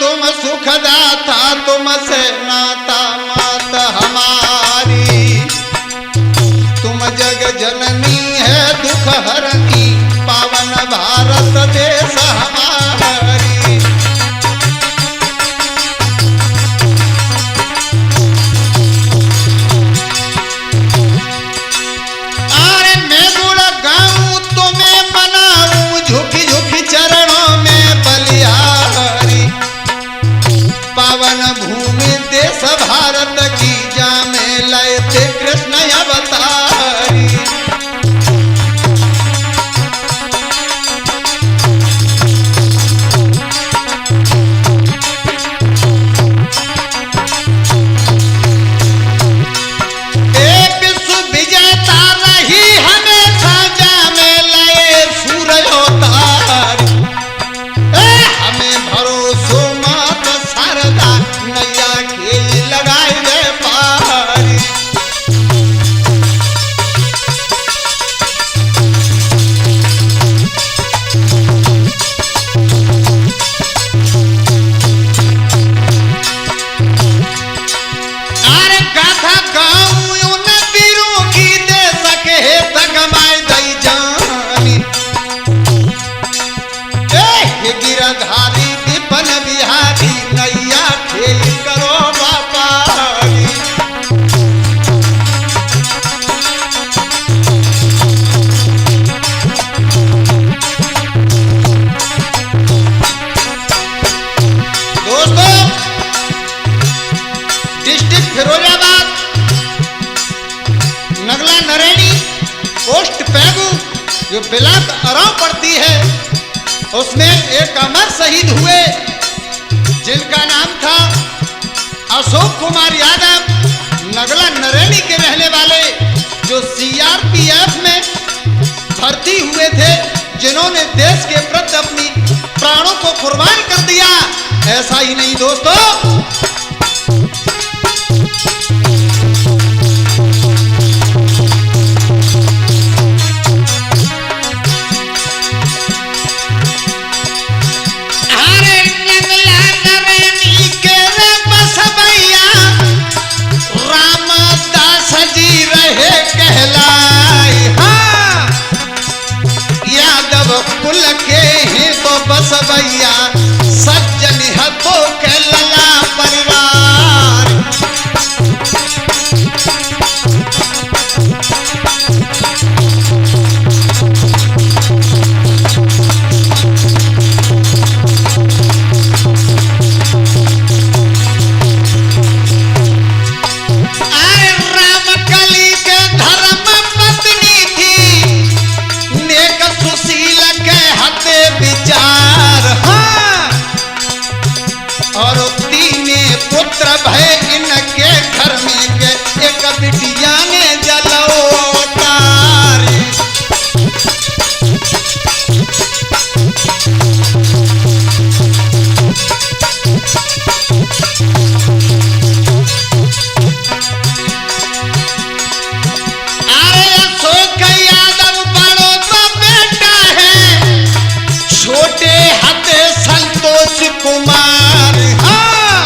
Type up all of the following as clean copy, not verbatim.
तुम सुखदाता, तुमसे नाता मात हमारी। तुम जग जननी है दुख हरनी, पावन भारत देश हमारी। अरे मैं गुण गाऊं तुम्हें मनाऊं, झुकी झुकी चरणों में बलिहारी। पावन भूमि देश भारत की, जामे लय थे कृष्ण अवतारी। गिरधारी विपन बिहारी, नैया खेल करो व्यापारी। दोस्तों, डिस्ट्रिक्ट फिरोजाबाद, नगला नरेनी, पोस्ट पैगू, जो बिलात अराव पड़ती है, उसमें एक अमर शहीद हुए जिनका नाम था अशोक कुमार यादव, नगला नरेनी के रहने वाले, जो सीआरपीएफ में भर्ती हुए थे, जिन्होंने देश के प्रति अपनी प्राणों को कुर्बान कर दिया। ऐसा ही नहीं दोस्तों, कुल के हैं तो बस भैया, सज्जन है तो के लला परिवार। अरे राम कली के धर्म पत्नी थी, नेक सुशील के हते विचार। हाँ, और तीने पुत्र भय इनके घर में के, एक बिटिया ने जलो अवतार। अरे अशोक यादव बड़ो तो बेटा है, छोटे हते संतोष कुमार। हाँ,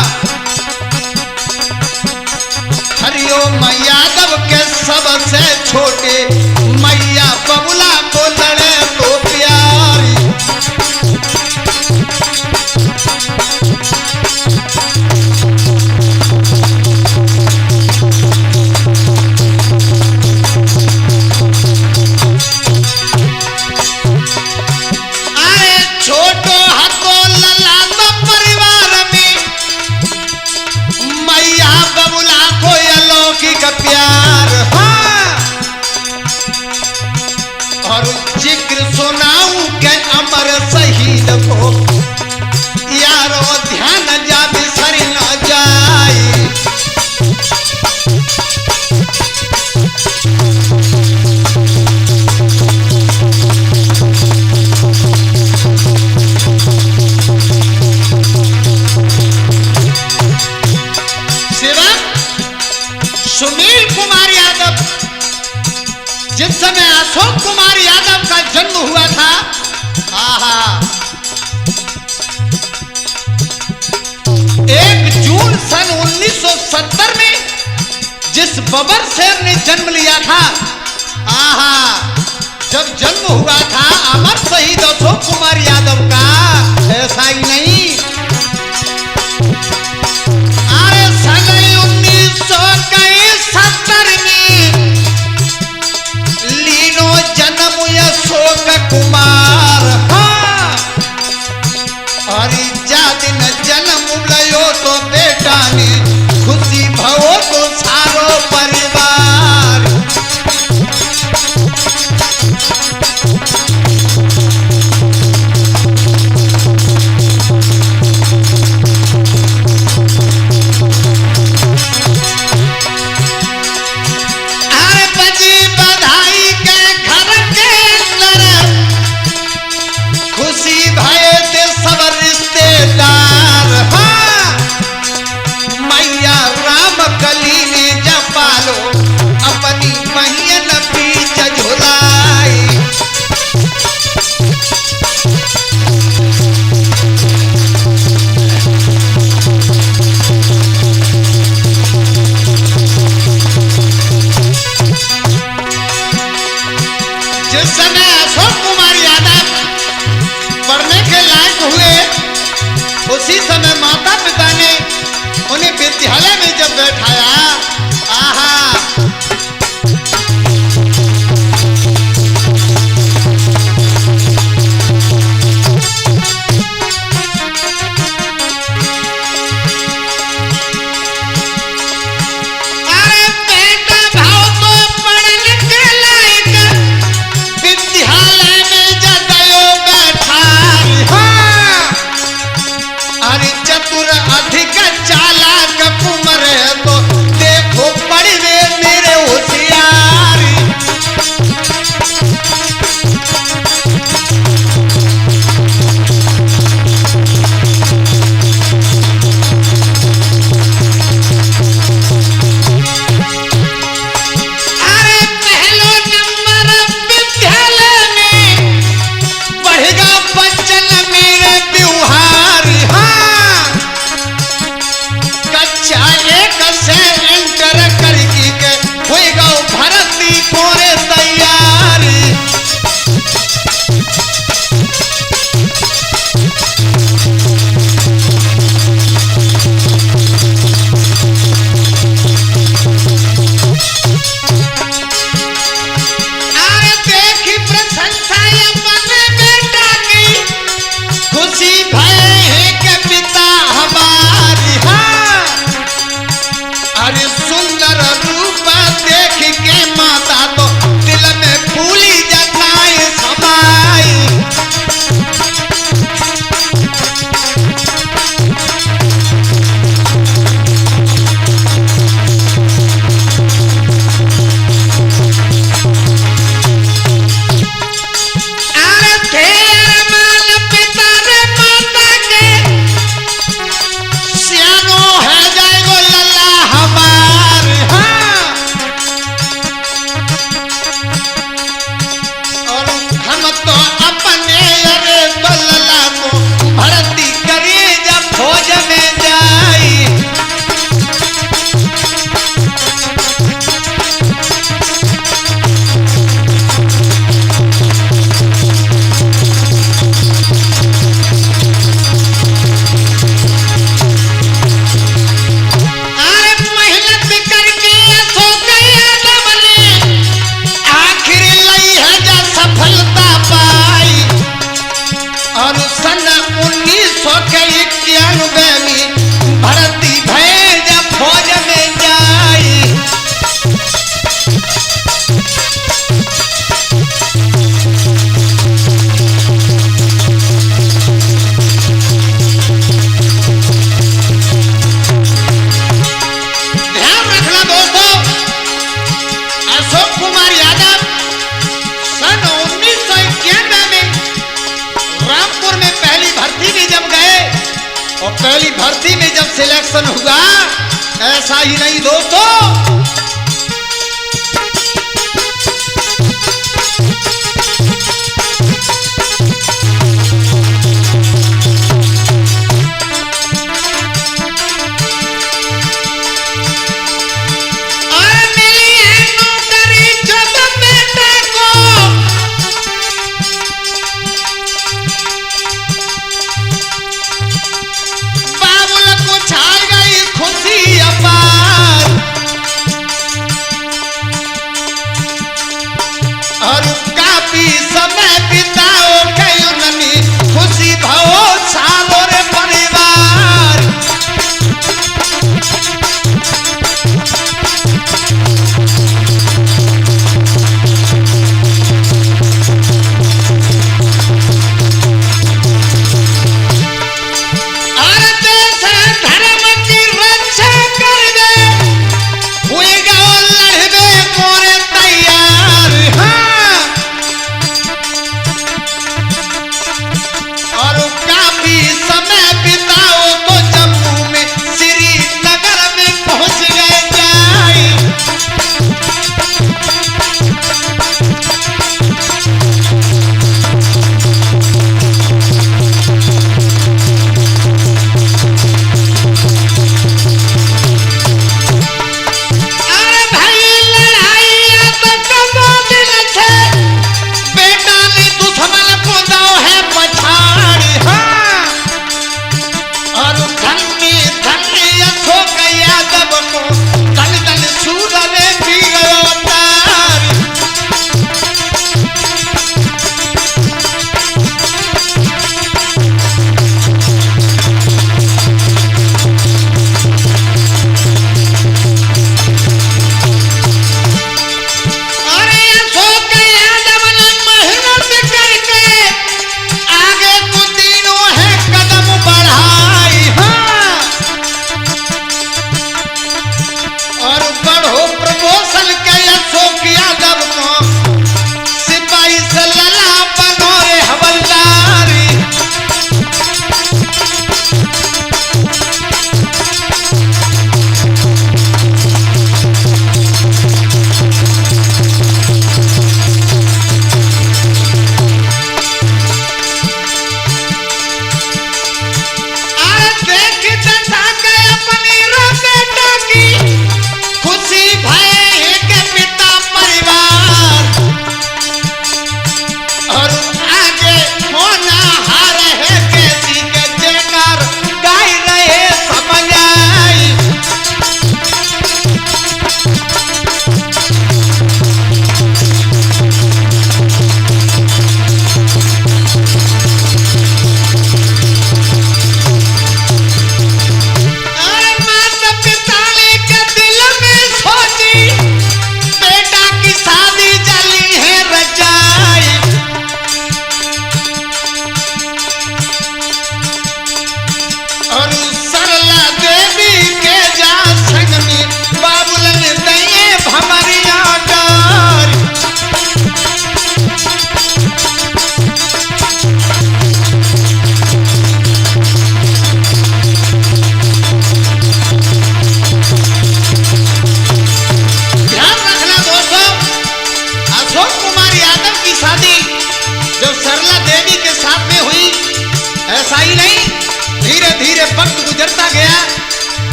हरिओम यादव के सबसे छोटे, मैया बबुला को लड़े तो प्यारी। अरे छोटो हतो लला तो परिवार में, मैया बबुला को अलौकिक प्यार। हाँ, और जिक्र सुनाऊं के अमर शहीद को, यारो ध्यान जा बिसर न जाए। सुनील कुमार यादव, जिस समय अशोक कुमार यादव का जन्म हुआ था, 1 जून सन 1970 में जिस बबर शेर ने जन्म लिया था, आहा, जब जन्म हुआ था अमर शहीद अशोक कुमार यादव का, ऐसा ही नहीं, अरे सन 1970 में लीनो जन्म अशोक कुमार, हाँ, अरे जा दिन जन्म लयो तो बेटा ने खुशी भवो तो सारो परिवार। अरे बजी बधाई के घर के अंदर खुशी भये थे सब रिश्तेदार, हाँ, मैया राम कली ने जपालो अपनी बहन बीच झुलाई। जिस समय अशोक कुमार यादव पढ़ने के लायक हुए, उसी समय माता पिता ने उन्हें विद्यालय में जब बैठाया, आहा, अरे बेटा भाव तो पढ़ने के लायक विद्यालय में जगयो बैठाई, हाँ, अरे चतुर अधिक चालाक कुमर तो देखो पढ़वे मेरे होशियारी। अरे पहलो नंबर विद्यालय में बढ़ेगा बच्चन मेरे बिहारी, हाँ, कक्षा 1 से इंटर करके के होएगा भर्ती कोरे तैयारी। अरे देखी प्रशंसा अपने बेटा की, खुशी भय है के पिता हमारी, हाँ, अरे सुंदर रूप देख के माता तो दिल में फूली जताए समाई। अरे थे अरमान पिता रे माता के, सियानो है जाएगो लल्ला हमार, हाँ, और हम तो अपने अरे तो लल्ला को भर्ती करिए जब फौज में जाई। अरे मेहनत करके अशोक यादव ने आखिर लई है जा सफलता पाई, और सन 1991 में भर्ती भये जब फौज में जाई। ध्यान रखना दोस्तों, अशोक कुमार यादव सन 1991 में रामपुर में पहली भर्ती में जब गए, और पहली भर्ती में जब सिलेक्शन हुआ, ऐसा ही नहीं दोस्तों,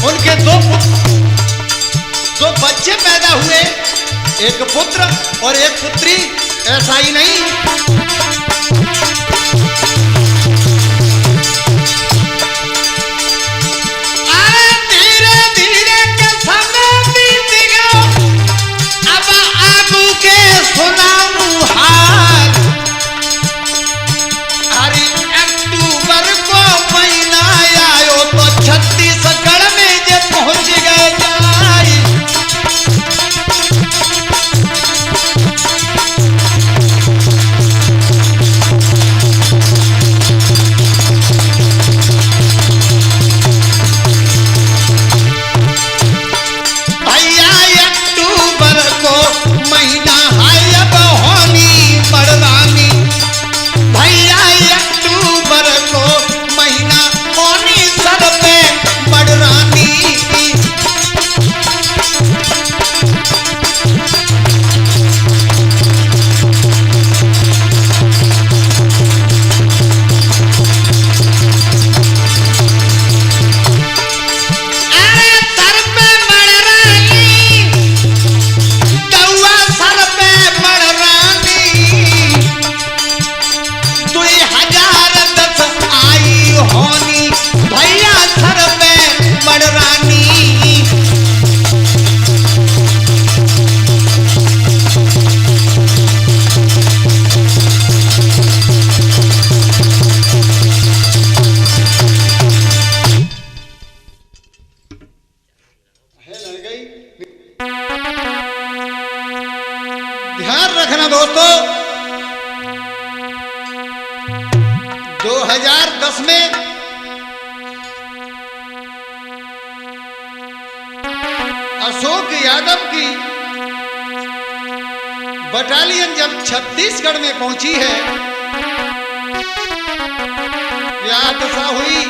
उनके दो बच्चे पैदा हुए, एक पुत्र और एक पुत्री। ऐसा ही नहीं, धीरे धीरे के समय बीत गया। अब आगू के सुनाऊं हाल। अरे अक्टूबर को महीना आयो तो छत्तीसगढ़ में जे पहुंच गए जाई। ध्यान रखना दोस्तों, 2010 में अशोक यादव की बटालियन जब छत्तीसगढ़ में पहुंची है, क्या दशा हुई।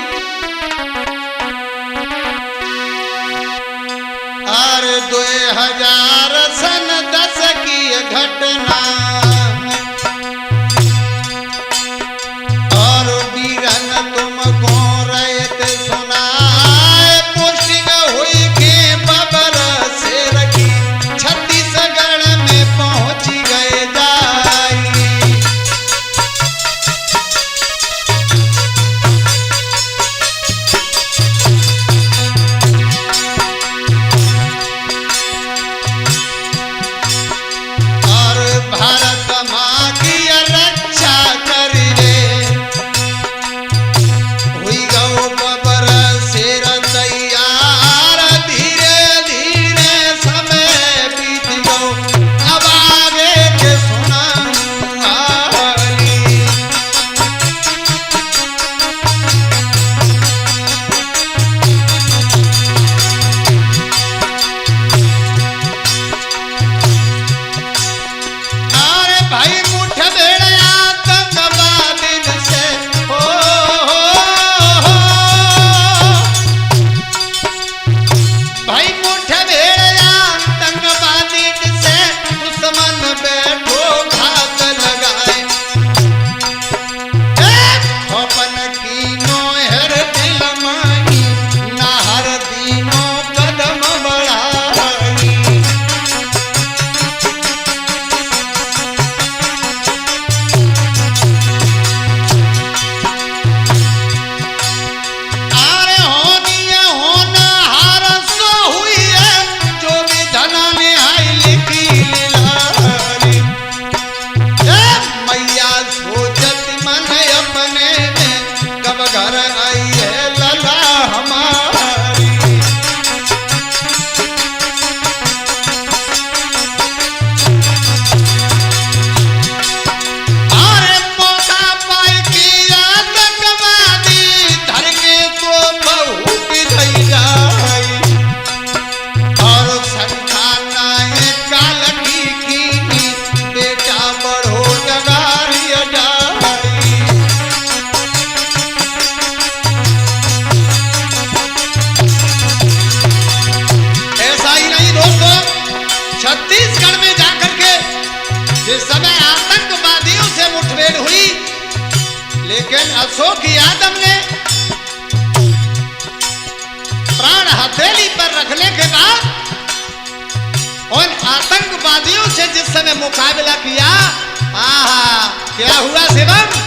और 2010 की घटना और वीरन तुमको रैत सुनाए। पोस्टिंग हुई के बबर से रखी, छत्तीसगढ़ में पहुंच गए जाई। भारत माँ की रक्षा करिए, हुई गौ बबर शेर तैयार। धीरे धीरे समय बीत गो, अब आगे के सुनाऊंगी। भाई मुठभेड़ आतंकवादी से हो, भाई मुठभेड़ आतंकवादी से दुश्मन बैठो घात लगाए। अपन कीनो हर दिल मानी, ना हर दीनों कदम बढ़ाई। घर आई है लला हमारी। अरे मौका पाए कि आतंकवादी धर के तो बहुत गई जाई। और संख्या नाए काल की बेटा बढ़ो जगारिया जाई। छत्तीसगढ़ में जाकर के जिस समय आतंकवादियों से मुठभेड़ हुई, लेकिन अशोक यादव ने प्राण हत्या रखने के बाद उन आतंकवादियों से जिस समय मुकाबला किया, आहा क्या हुआ शिवम?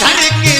धड़के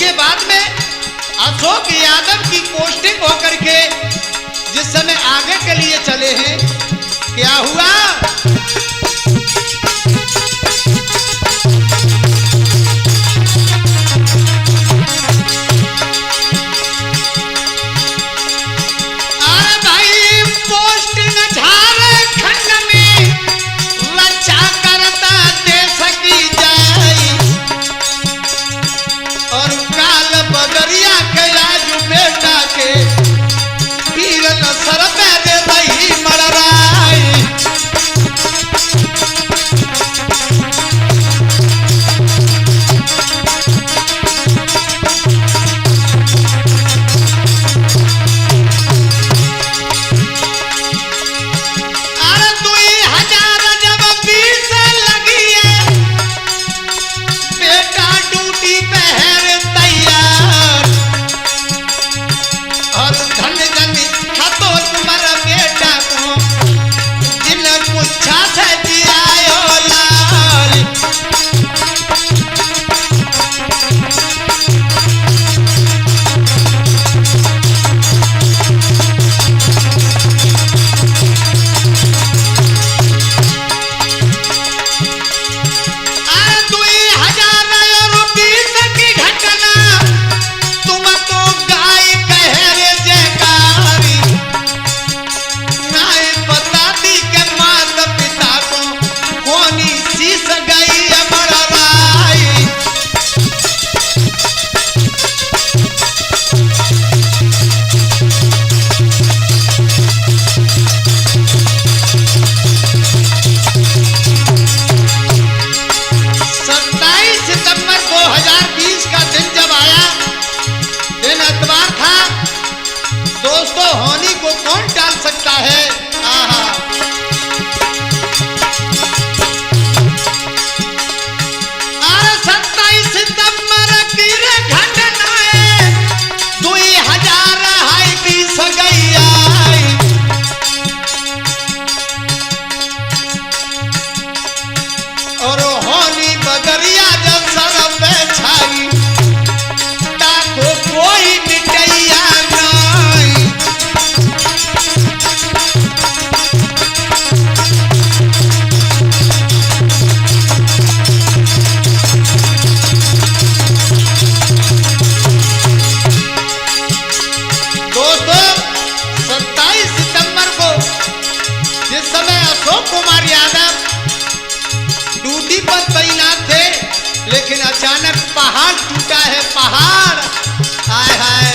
देखिए बाद में अशोक यादव की पोस्टिंग होकर के जिस समय आगे के लिए चले हैं, क्या हुआ? लेकिन अचानक पहाड़ टूटा है, पहाड़। हाय हाय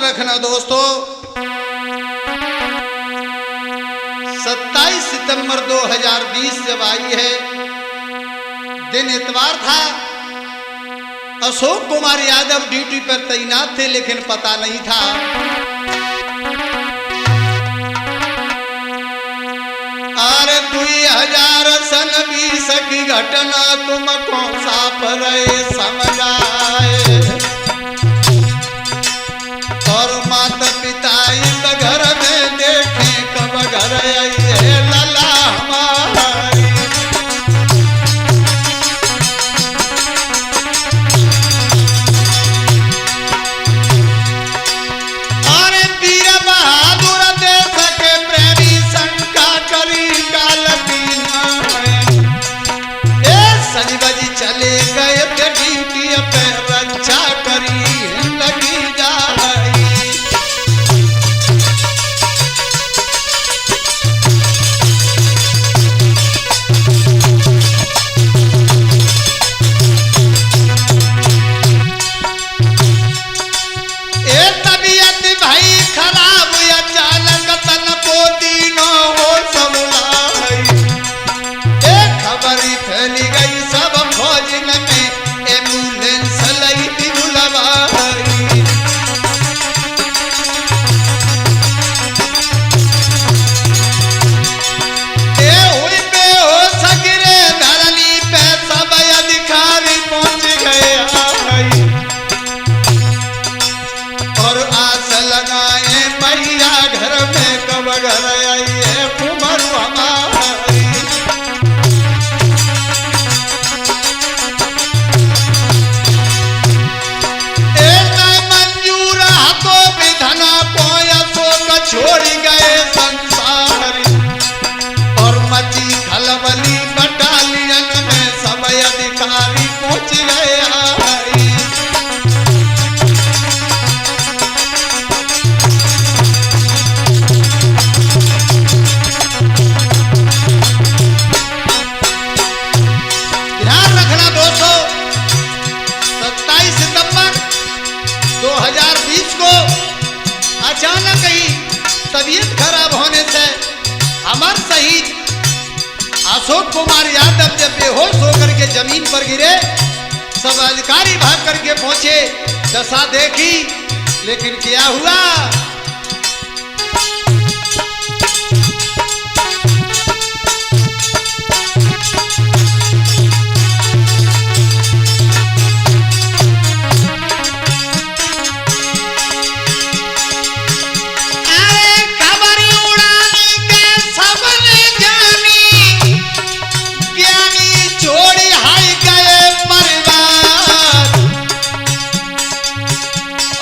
रखना दोस्तों, 27 सितंबर 2020 जब आई है, दिन इतवार था, अशोक कुमार यादव ड्यूटी पर तैनात थे, लेकिन पता नहीं था अरे 2000 सन 20 की घटना तुमको साफ रहे समझाए। और माता पिता इस घर में देखे कब घर आई है लला हमारी। अरे वीर बहादुर देश के प्रेमी शंका करी काल बीना संजीवा जी चले गए थे ड्यूटी पे रक्षा करी लगी जाए। तबीयत भाई खराब अचानक तन को दीनों हो सबुलाई। खबरी फैली गई सब फौजन में एम्बुलेंस लगी थी बुलवाई। हुई बेहोश गिरे धरनी पे सब अधिकारी पहुंच गए आई। और आस लगाए मैया घर में कब घर आई है कुमार हमारी। मंजूर हाथों विधना को अशोक छोड़ गए संसार। और मची खलबली बटालियन में सब अधिकारी पहुंच गए आई। ध्यान रखना दोस्तों, 27 सितंबर 2020 को अचानक ही तबीयत खराब होने से अमर शहीद अशोक कुमार यादव जब बेहोश होकर के जमीन पर गिरे, सब अधिकारी भाग करके पहुंचे, दशा देखी, लेकिन क्या हुआ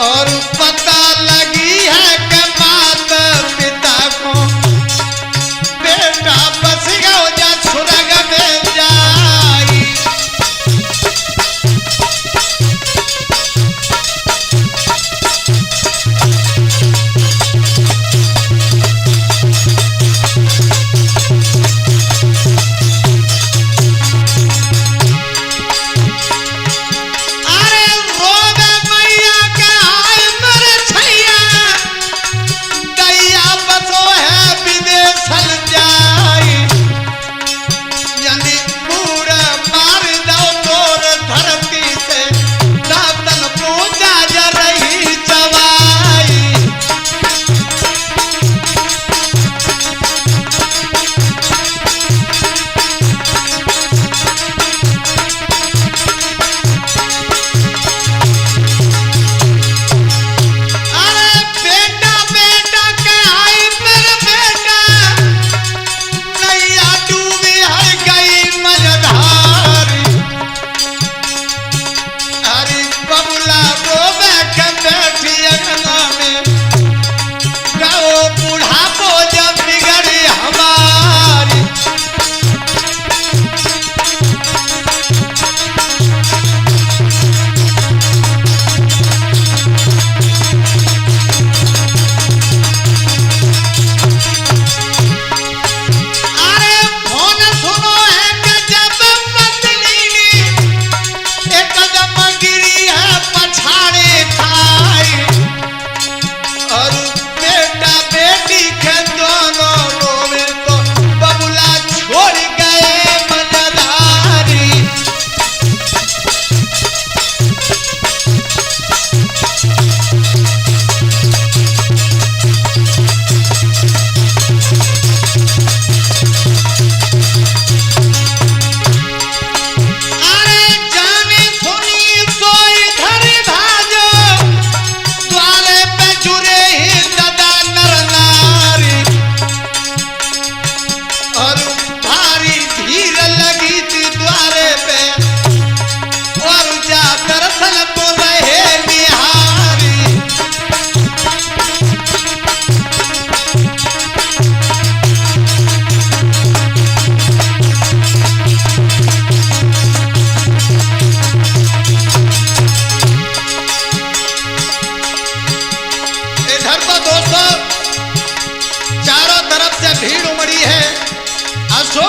और पता लगी है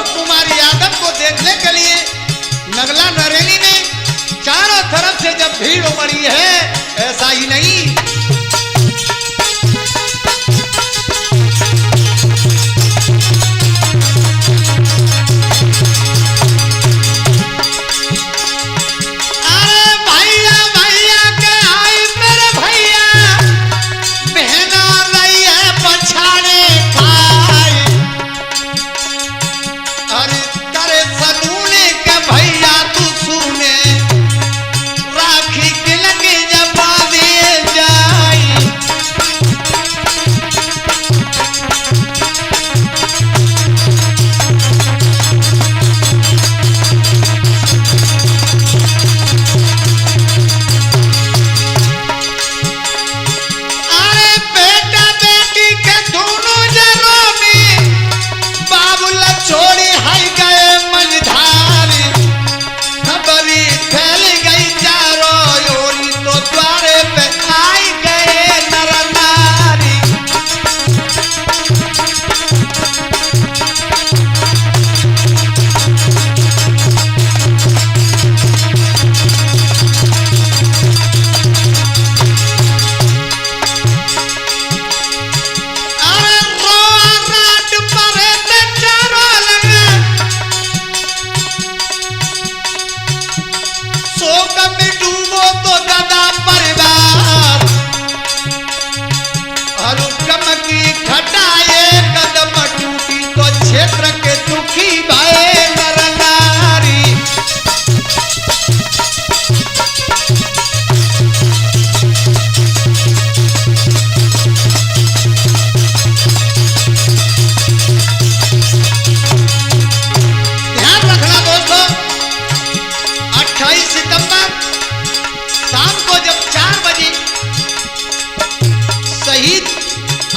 अशोक कुमार यादव को देखने के लिए नगला नरेली में चारों तरफ से जब भीड़ उमड़ी है, ऐसा ही नहीं,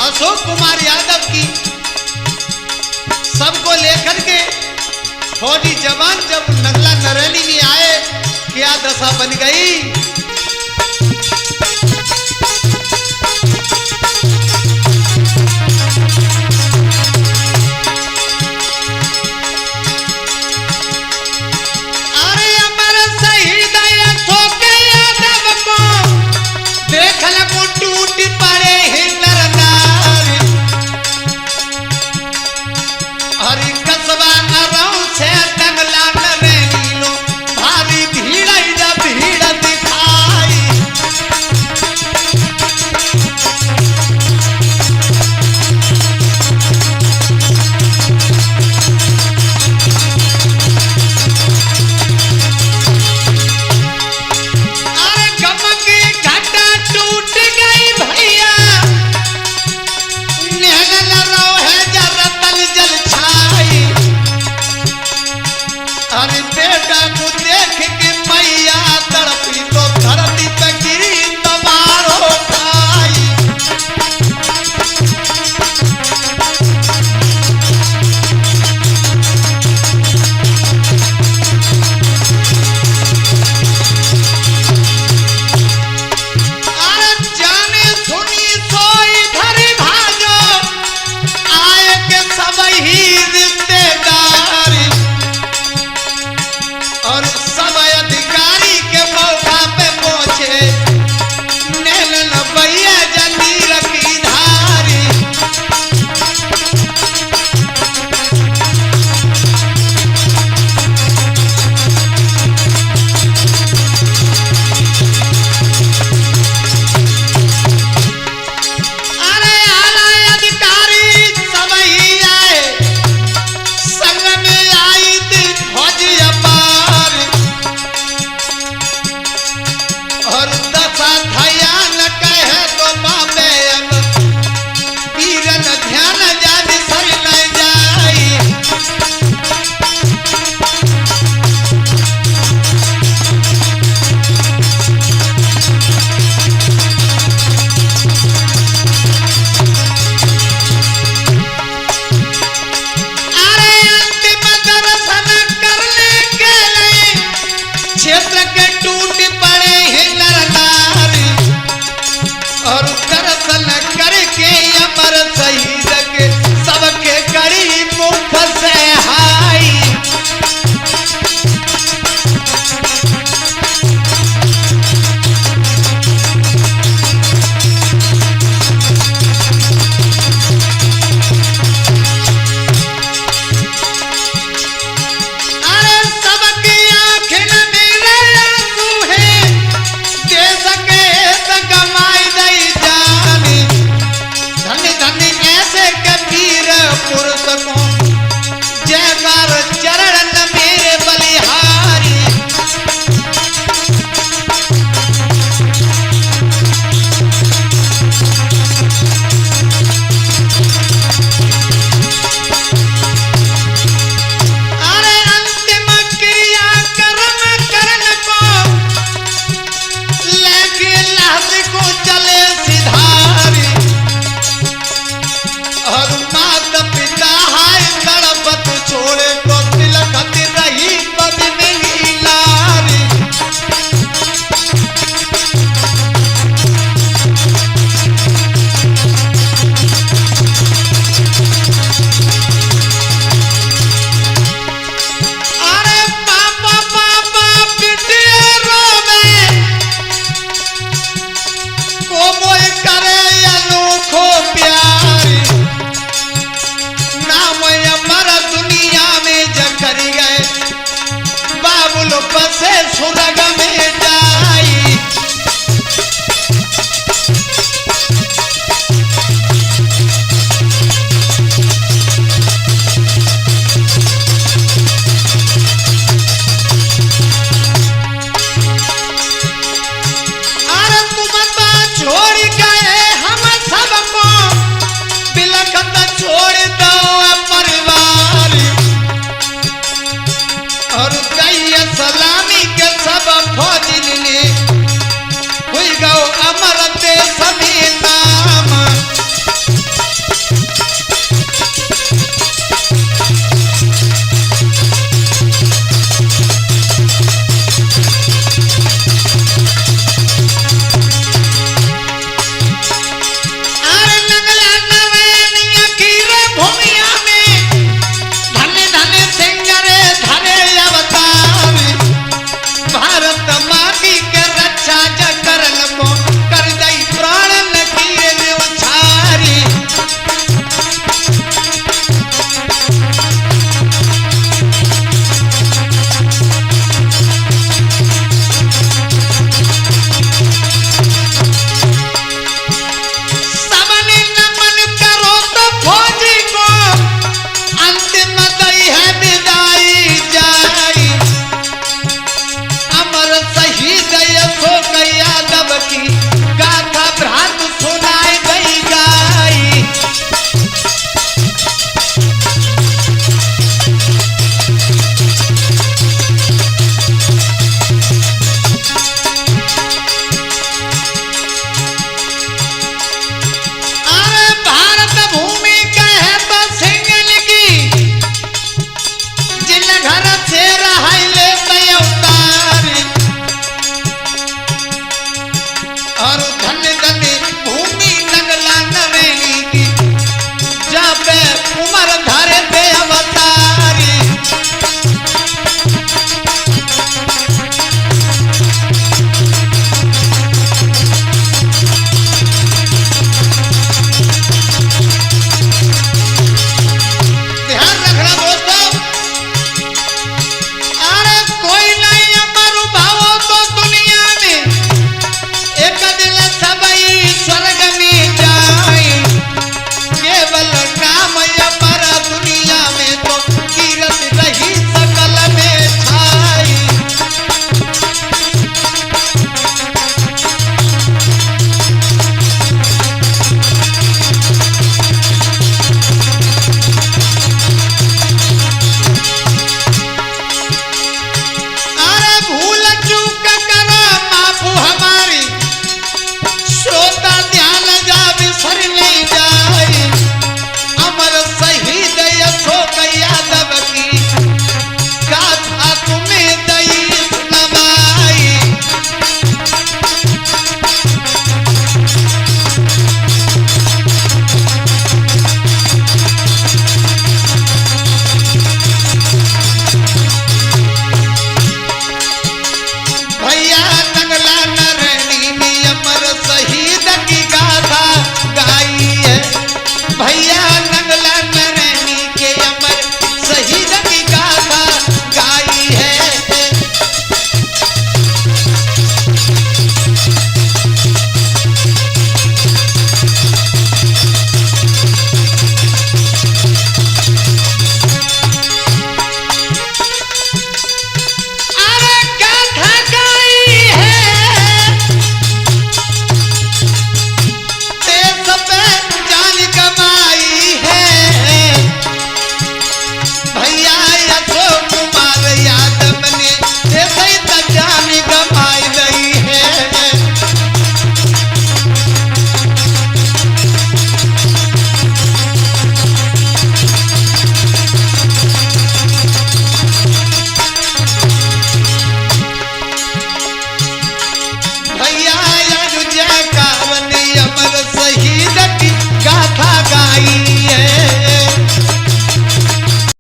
अशोक कुमार यादव की सबको लेकर के फौजी जवान जब नगला नरेली में आए, क्या दशा बन गई। भारी भीड़ भीड़ दिखा पुरुष को जयकार चरण मेरे बलिहारी। अरे अंतिम क्रिया कर्म करण को लेके लाश को चले सिधारी। और माता पिता हाय तड़पत छोड़े तो तिलक रही पद नहीं लारी। अरे पापा पापा पिटिए रोवे को मोय करे अनोखो प्यारी। नाम अमर दुनिया में जकर गए बाबुल बसे सुरग में जाई। अरे तुम तो छोड़ गए हम सबको बिलखत छोड़ दो परिवार। और कई सलामी के सब फौजिन ने हुई गो अमर देश में